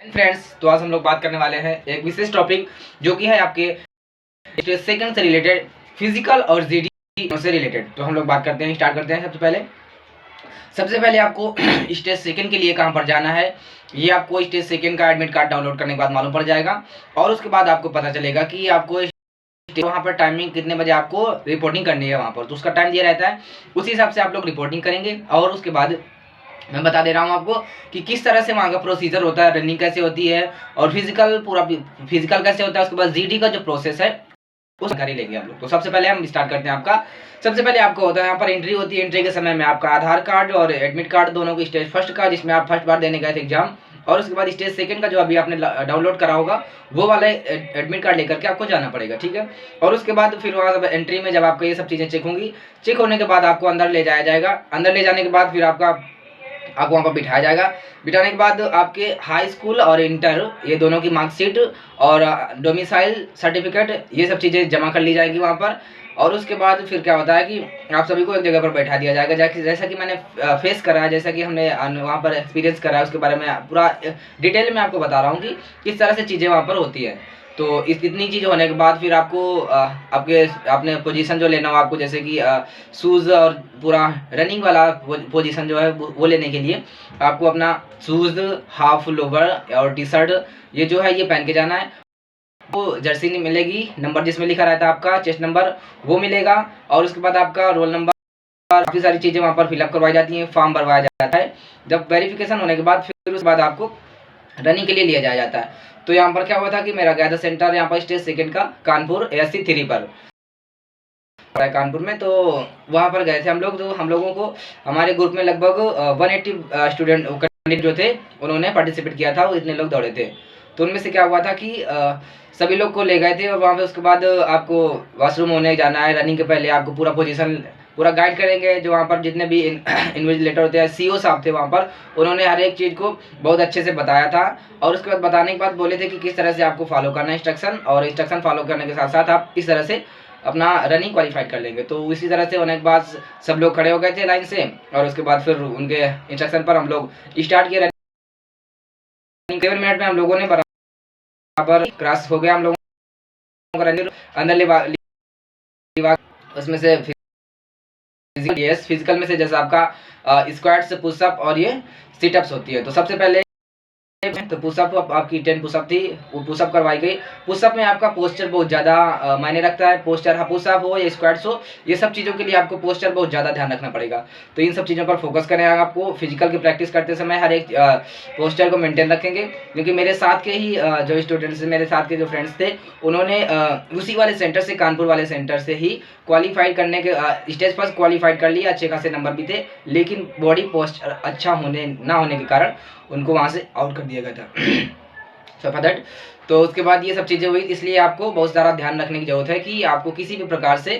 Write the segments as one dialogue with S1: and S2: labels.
S1: Friends, तो आज हम लोग बात करने वाले हैं एक विशेष टॉपिक जो कि है आपके स्टेज सेकंड से रिलेटेड, फिजिकल और जीडी से रिलेटेड। तो हम लोग बात करते हैं, स्टार्ट करते हैं। सबसे पहले आपको स्टेज सेकंड के लिए कहाँ पर जाना है, ये आपको स्टेज सेकंड का एडमिट कार्ड डाउनलोड करने के बाद मालूम पड़ जाएगा। और उसके बाद आपको पता चलेगा कि आपको वहाँ पर टाइमिंग कितने बजे आपको रिपोर्टिंग करनी है वहाँ पर, तो उसका टाइम दिया रहता है, उसी हिसाब से आप लोग रिपोर्टिंग करेंगे। और उसके बाद मैं बता दे रहा हूँ आपको कि किस तरह से वहाँ का प्रोसीजर होता है, रनिंग कैसे होती है और फिजिकल कैसे होता है। उसके बाद जीडी का जो प्रोसेस है उस जानकारी लेंगे हम लोग। तो सबसे पहले हम स्टार्ट करते हैं। सबसे पहले आपको होता है यहाँ पर एंट्री होती है। एंट्री के समय में आपका आधार कार्ड और एडमिट कार्ड दोनों को, स्टेज फर्स्ट का जिसमें आप फर्स्ट बार देने गए थे एग्जाम, और उसके बाद स्टेज सेकंड का जो अभी आपने डाउनलोड करा होगा वो वाला एडमिट कार्ड लेकर के आपको जाना पड़ेगा, ठीक है। और उसके बाद फिर वहाँ एंट्री में जब आपको ये सब चीज़ें चेक होंगी, चेक होने के बाद आपको अंदर ले जाया जाएगा। अंदर ले जाने के बाद फिर आपको वहाँ पर बिठाया जाएगा। बिठाने के बाद आपके हाई स्कूल और इंटर ये दोनों की मार्कशीट और डोमिसाइल सर्टिफिकेट ये सब चीज़ें जमा कर ली जाएगी वहाँ पर। और उसके बाद फिर क्या होता है कि आप सभी को एक जगह पर बैठा दिया जाएगा, जैसा कि मैंने फेस करा है, जैसा कि हमने वहाँ पर एक्सपीरियंस करा है, उसके बारे में पूरा डिटेल में आपको बता रहा हूँ कि किस तरह से चीज़ें वहाँ पर होती है। तो इतनी चीज़ होने के बाद फिर आपको अपने पोजीशन जो लेना हो आपको, जैसे कि शूज़ और पूरा रनिंग वाला पोजीशन जो है वो लेने के लिए आपको अपना शूज़, हाफ लोवर और टी शर्ट ये जो है ये पहन के जाना है। वो जर्सी नहीं मिलेगी, नंबर जिसमें लिखा रहता है आपका चेस्ट नंबर वो मिलेगा। और उसके बाद आपका रोल नंबर, काफ़ी सारी चीज़ें वहाँ पर फिलअप करवाई जाती हैं, फॉर्म भरवाया जाता है। जब वेरिफिकेशन होने के बाद फिर उसके बाद आपको रनिंग के लिए लिया जाया जाता है। तो यहाँ पर क्या हुआ था कि मेरा गया था सेंटर यहाँ पर स्टेज सेकंड का कानपुर ASC 3 पर कानपुर में। तो वहाँ पर गए थे हम लोग। तो हम लोगों को हमारे ग्रुप में लगभग 180 स्टूडेंट कैंडिडेट जो थे उन्होंने पार्टिसिपेट किया था, वो इतने लोग दौड़े थे। तो उनमें से क्या हुआ था कि सभी लोग को ले गए थे और वहाँ पे उसके बाद आपको वॉशरूम होने जाना है। रनिंग के पहले आपको पूरा पोजीशन पूरा गाइड करेंगे। जो वहाँ पर जितने भी इन्विजिलेटर होते हैं, CO साहब थे वहाँ पर, उन्होंने हर एक चीज़ को बहुत अच्छे से बताया था। और उसके बाद बताने के बाद बोले थे कि किस तरह से आपको फॉलो करना है इंस्ट्रक्शन, और इंस्ट्रक्शन फॉलो करने के साथ साथ आप इस तरह से अपना रनिंग क्वालिफाइड कर लेंगे। तो इसी तरह से होने के बाद सब लोग खड़े हो गए थे लाइन से, और उसके बाद फिर उनके इंस्ट्रक्शन पर हम लोग स्टार्ट किए। रनिंग 7 मिनट में हम लोगों ने बराबर क्रॉस हो गया हम लोगों का रनिंग। अंदर उसमें से फिजिकल में से जैसे आपका स्क्वाट्स, पुशअप और ये सिटअप्स होती है। तो सबसे पहले तो पुशअप आपकी 10 पुशअप थी, वो पुशअप करवाई गई। पुशअप में आपका पोस्चर बहुत ज़्यादा मायने रखता है। पोस्चर पुशअप हो या स्क्वाट्स हो, ये सब चीज़ों के लिए आपको पोस्चर बहुत ज़्यादा ध्यान रखना पड़ेगा। तो इन सब चीज़ों पर फोकस करें। आपको फिजिकल की प्रैक्टिस करते समय हर एक पोस्चर को मेंटेन रखेंगे। क्योंकि मेरे साथ के ही जो स्टूडेंट्स, मेरे साथ के जो फ्रेंड्स थे, उन्होंने उसी वाले सेंटर से, कानपुर वाले सेंटर से ही क्वालिफाइड करने के स्टेज फर्स्ट क्वालिफाइड कर लिया। अच्छे खासे नंबर भी थे, लेकिन बॉडी पोस्चर अच्छा ना होने के कारण उनको वहाँ से आउट कर दिया गया था। सो फॉर दैट, तो उसके बाद ये सब चीज़ें हुई। इसलिए आपको बहुत ज़्यादा ध्यान रखने की ज़रूरत है कि आपको किसी भी प्रकार से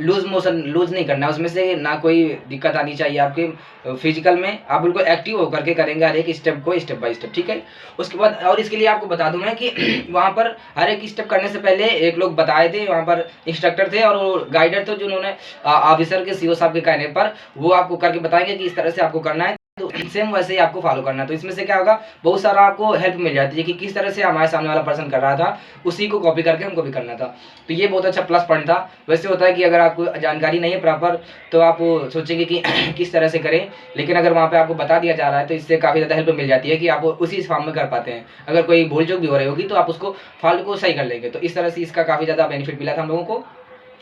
S1: लूज़ नहीं करना है, उसमें से ना कोई दिक्कत आनी चाहिए। आपके फिजिकल में आप बिल्कुल एक्टिव होकर के करेंगे हर एक स्टेप को, स्टेप बाय स्टेप, ठीक है। उसके बाद और इसके लिए आपको बता दूँ मैं कि वहाँ पर हर एक स्टेप करने से पहले एक लोग बताए थे, वहाँ पर इंस्ट्रक्टर थे और वो गाइडर थे, जिन्होंने ऑफिसर के CO साहब के कहने पर वो आपको करके बताएंगे कि इस तरह से आपको करना है। तो सेम वैसे ही आपको फॉलो करना है। तो इसमें से क्या होगा, बहुत सारा आपको हेल्प मिल जाती है कि किस तरह से हमारे सामने वाला पर्सन कर रहा था, उसी को कॉपी करके हमको भी करना था। तो ये बहुत अच्छा प्लस पॉइंट था। वैसे होता है कि अगर आपको जानकारी नहीं है प्रॉपर, तो आप सोचेंगे कि किस तरह से करें, लेकिन अगर वहाँ पे आपको बता दिया जा रहा है तो इससे काफ़ी ज़्यादा हेल्प मिल जाती है कि आप उसी फॉर्म में कर पाते हैं। अगर कोई भूल चूक भी हो रही होगी तो आप उसको फॉल्ट को सही कर लेंगे। तो इस तरह से इसका काफ़ी ज़्यादा बेनिफिट मिला था हम लोगों को।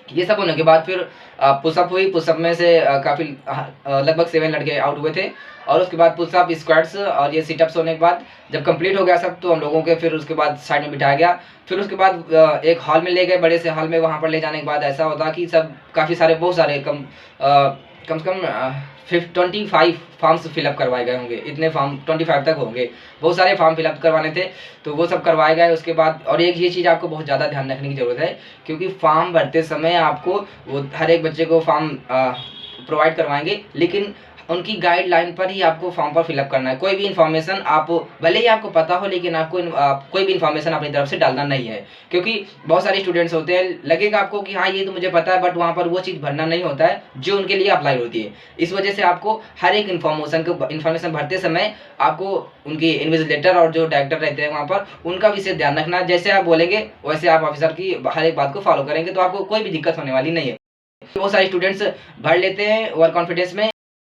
S1: ये सब होने के बाद फिर पुशअप हुई। पुशअप में से काफ़ी लगभग 7 लड़के आउट हुए थे। और उसके बाद पुशअप, स्क्वाट्स और ये सिटअप्स होने के बाद जब कंप्लीट हो गया सब, तो हम लोगों के फिर उसके बाद साइड में बिठाया गया। फिर उसके बाद एक हॉल में ले गए, बड़े से हॉल में। वहाँ पर ले जाने के बाद ऐसा होता कि सब काफ़ी सारे, बहुत सारे कम से कम 25 फॉर्म्स फिलअप करवाए गए होंगे। इतने फॉर्म 25 तक होंगे, बहुत सारे फॉर्म फिलअप करवाने थे, तो वो सब करवाए गए। उसके बाद और एक ये चीज़ आपको बहुत ज़्यादा ध्यान रखने की ज़रूरत है, क्योंकि फॉर्म भरते समय आपको वो हर एक बच्चे को फॉर्म प्रोवाइड करवाएंगे, लेकिन उनकी गाइडलाइन पर ही आपको फॉर्म पर फिलअप करना है। कोई भी इन्फॉर्मेशन आप भले ही आपको पता हो, लेकिन आपको कोई भी इन्फॉर्मेशन अपनी तरफ से डालना नहीं है, क्योंकि बहुत सारे स्टूडेंट्स होते हैं, लगेगा आपको कि हाँ ये तो मुझे पता है, बट वहाँ पर वो चीज़ भरना नहीं होता है जो उनके लिए अप्लाई होती है। इस वजह से आपको हर एक इन्फॉर्मेशन भरते समय आपको उनकी इन्विजिलेटर और जो डायरेक्टर रहते हैं वहाँ पर, उनका विशेष ध्यान रखना है। जैसे आप बोलेंगे वैसे आप ऑफिसर की हर एक बात को फॉलो करेंगे, तो आपको कोई भी दिक्कत होने वाली नहीं है। बहुत सारे स्टूडेंट्स भर लेते हैं ओवर कॉन्फिडेंस में,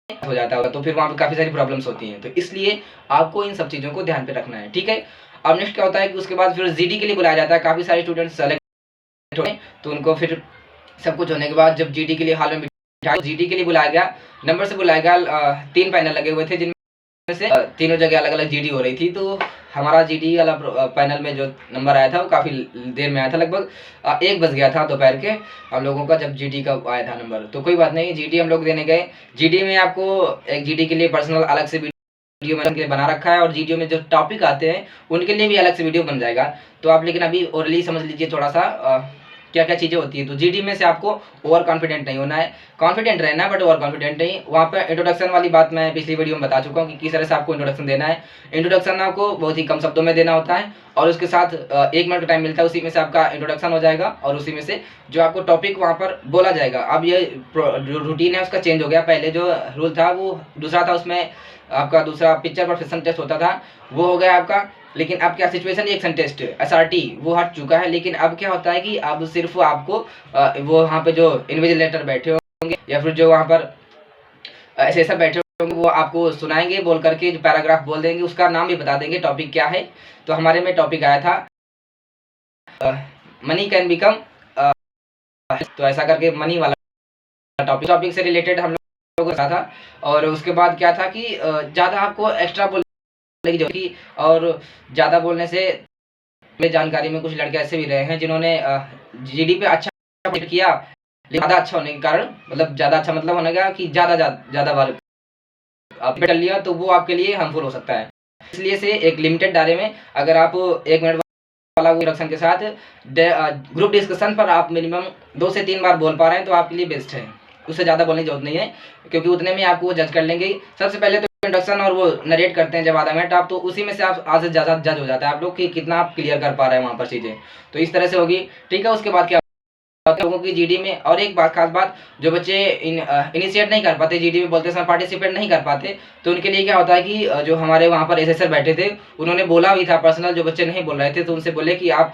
S1: हो जाता होगा, तो फिर वहाँ पे काफ़ी सारी प्रॉब्लम्स होती हैं। तो इसलिए आपको इन सब चीज़ों को ध्यान पे रखना है, ठीक है। अब नेक्स्ट क्या होता है कि उसके बाद फिर जीडी के लिए बुलाया जाता है। काफ़ी सारे स्टूडेंट्स सेलेक्ट हुए, तो उनको फिर सब कुछ होने के बाद जब जीडी के लिए हॉल में बिठाया, तो जीडी के लिए बुलाया गया, नंबर से बुलाया गया। 3 पैनल लगे हुए थे, जिनमें से तीनों जगह अलग अलग जीडी हो रही थी। तो हमारा जीडी वाला पैनल में जो नंबर आया था वो काफ़ी देर में आया था, लगभग 1 बज गया था दोपहर के हम लोगों का, जब जीडी का आया था नंबर। तो कोई बात नहीं, जीडी हम लोग देने गए। जीडी में आपको एक जीडी के लिए पर्सनल अलग से वीडियो मैंने के लिए बना रखा है, और जीडी में जो टॉपिक आते हैं उनके लिए भी अलग से वीडियो बन जाएगा। तो आप लेकिन अभी ओरली समझ लीजिए थोड़ा सा क्या क्या चीज़ें होती है। तो जीडी में से आपको ओवर कॉन्फिडेंट नहीं होना है, कॉन्फिडेंट रहना है बट ओवर कॉन्फिडेंट नहीं। वहाँ पर इंट्रोडक्शन वाली बात मैं पिछली वीडियो में बता चुका हूँ कि किस तरह से आपको इंट्रोडक्शन देना है। इंट्रोडक्शन आपको बहुत ही कम शब्दों में देना होता है, और उसके साथ 1 मिनट का टाइम मिलता है, उसी में से आपका इंट्रोडक्शन हो जाएगा, और उसी में से जो आपको टॉपिक वहाँ पर बोला जाएगा। अब ये जो रूटीन है उसका चेंज हो गया, पहले जो रूल था वो दूसरा था, उसमें आपका दूसरा पिक्चर परफेक्शन टेस्ट होता था, वो हो गया आपका। लेकिन अब क्या सिचुएशन रिएक्शन टेस्ट एसआरटी वो हट चुका है। लेकिन अब क्या होता है कि अब सिर्फ आपको वो वहाँ पे जो इन्विजिलेटर बैठे होंगे या फिर जो वहाँ पर ऐसे सब बैठे होंगे, वो आपको सुनाएंगे बोल करके, जो पैराग्राफ बोल देंगे उसका नाम भी बता देंगे, टॉपिक क्या है। तो हमारे में टॉपिक आया था मनी कैन बिकम, तो ऐसा करके मनी वाला टॉपिक से रिलेटेड हम लोग का था। और उसके बाद क्या था कि ज़्यादा आपको एक्स्ट्रा बोलने की जरूरत थी, और ज़्यादा बोलने से मेरी जानकारी में कुछ लड़के ऐसे भी रहे हैं जिन्होंने जीडी पे अच्छा किया, लेकिन ज़्यादा अच्छा होने के कारण, मतलब ज़्यादा अच्छा मतलब होने का कि ज़्यादा बार आपने कर लिया, तो वो आपके लिए हार्मफुल हो सकता है। इसलिए से एक लिमिटेड दायरे में, अगर आप 1 मिनट वाला इंट्रोडक्शन के साथ ग्रुप डिस्कशन पर आप मिनिमम 2 से 3 बार बोल पा रहे हैं, तो आपके लिए बेस्ट है। उससे ज़्यादा बोलने की जरूरत नहीं है, क्योंकि उतने में आपको वो जज कर लेंगे। सबसे पहले तो इंट्रोडक्शन और वो नरेट करते हैं जब आधा मिनट आप, तो उसी में से आप आज से ज़्यादा जज हो जाता है आप लोग कि कितना आप क्लियर कर पा रहे हैं वहाँ पर चीज़ें। तो इस तरह से होगी, ठीक है। उसके बाद क्या लोगों की जीडी में, और एक बात खास बात, जो बच्चे इनिशिएट नहीं कर पाते जीडी में, बोलते समय पार्टिसिपेट नहीं कर पाते, तो उनके लिए क्या होता है कि जो हमारे वहाँ पर एसेसर बैठे थे, उन्होंने बोला भी था पर्सनल, जो बच्चे नहीं बोल रहे थे तो उनसे बोले कि आप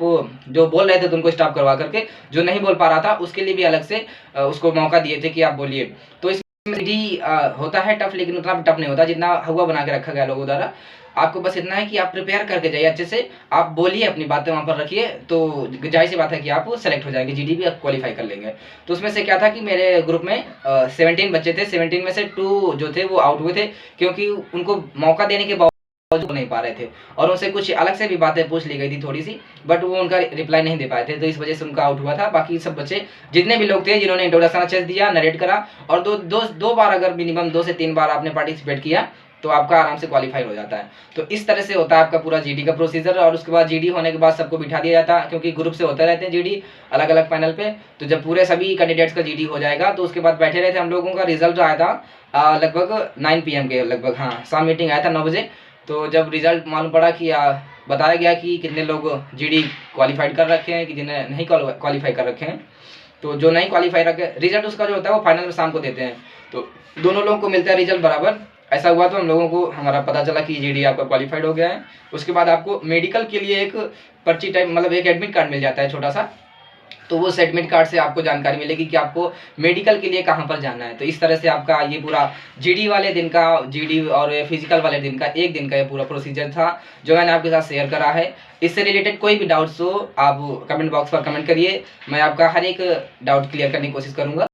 S1: जो बोल रहे थे तो उनको स्टॉप करवा करके, जो नहीं बोल पा रहा था उसके लिए भी अलग से उसको मौका दिए थे कि आप बोलिए। तो इसमें जीडी होता है टफ, लेकिन उतना टफ नहीं होता जितना हुआ बना के रखा गया लोगों द्वारा। आपको बस इतना है कि आप प्रिपेयर करके जाइए अच्छे से, आप बोलिए अपनी बातें वहाँ पर रखिए, तो जाहिर सी बात है कि आप सेलेक्ट हो जाएंगे, जीडी भी आप क्वालिफाई कर लेंगे। तो उसमें से क्या था कि मेरे ग्रुप में 17 बच्चे थे, 17 में से 2 जो थे वो आउट हुए थे, क्योंकि उनको मौका देने के बावजूद नहीं पा रहे थे, और उनसे कुछ अलग से भी बातें पूछ ली गई थी थोड़ी सी, बट वो उनका रिप्लाई नहीं दे पाए थे, तो इस वजह से उनका आउट हुआ था। बाकी सब बच्चे जितने भी लोग थे जिन्होंने इंट्रोडक्शन अच्छे से दिया, नरेट करा, और दो बार अगर मिनिमम 2 से 3 बार आपने पार्टिसिपेट किया, तो आपका आराम से क्वालिफाई हो जाता है। तो इस तरह से होता है आपका पूरा जीडी का प्रोसीजर। और उसके बाद जीडी होने के बाद सबको बिठा दिया जाता है, क्योंकि ग्रुप से होते रहते हैं जीडी अलग अलग पैनल पे। तो जब पूरे सभी कैंडिडेट्स का जीडी हो जाएगा, तो उसके बाद बैठे रहते हम लोगों का रिजल्ट आया था लगभग 9 PM के लगभग, हाँ शाम मीटिंग आया था 9 बजे। तो जब रिजल्ट मालूम पड़ा कि बताया गया कि कितने लोग जीडी क्वालिफाइड कर रखे हैं, कि जिन्हें नहीं क्वालिफाई कर रखे हैं, तो जो नहीं क्वालिफाई रखे, रिजल्ट उसका जो होता है वो फाइनल में शाम को देते हैं, तो दोनों लोगों को मिलता है रिजल्ट बराबर। ऐसा हुआ तो हम लोगों को हमारा पता चला कि जीडी आपका क्वालिफाइड हो गया है। उसके बाद आपको मेडिकल के लिए एक पर्ची टाइप, मतलब एक एडमिट कार्ड मिल जाता है छोटा सा, तो वो एडमिट कार्ड से आपको जानकारी मिलेगी कि आपको मेडिकल के लिए कहाँ पर जाना है। तो इस तरह से आपका ये पूरा जीडी वाले दिन का, जीडी और फिजिकल वाले दिन का, 1 दिन का ये पूरा प्रोसीजर था जो मैंने आपके साथ शेयर करा है। इससे रिलेटेड कोई भी डाउट्स हो आप कमेंट बॉक्स पर कमेंट करिए, मैं आपका हर एक डाउट क्लियर करने की कोशिश करूँगा।